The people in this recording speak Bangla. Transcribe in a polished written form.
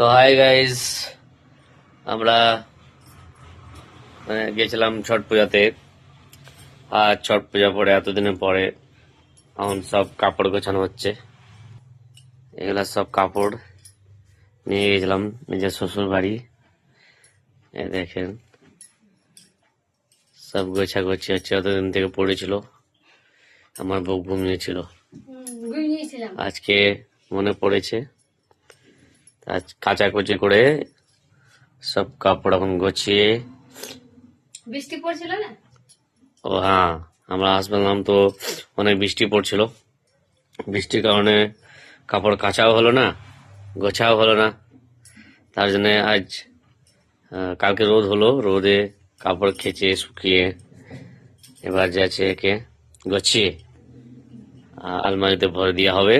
তো হাই গাইস, আমরা গেছিলাম ছট পূজাতে। আর ছট পূজা পরে এতদিনের পরে এখন সব কাপড় গোছানো হচ্ছে। এগুলা সব কাপড় নিয়ে গেছিলাম নিজের শ্বশুর বাড়ি। এ দেখেন সব গোছাগুছি হচ্ছে, এতদিন থেকে পড়েছিল। আমার বউ ঘুমিয়েছিল, আজকে মনে পড়েছে। আজ কাচাকুচি করে সব কাপড় এখন গুছিয়ে। বৃষ্টি পড়ছিল না? ও হ্যাঁ, আমরা আসলাম তো অনেক বৃষ্টি পড়ছিল। বৃষ্টির কারণে কাপড় কাচাও হলো না, গোছাও হলো না। তার জন্য আজ কালকে রোদ হলো, রোদে কাপড় খেঁচে শুকিয়ে এবার যাচ্ছে একে গুছিয়ে আলমারিতে ভরে দেওয়া হবে।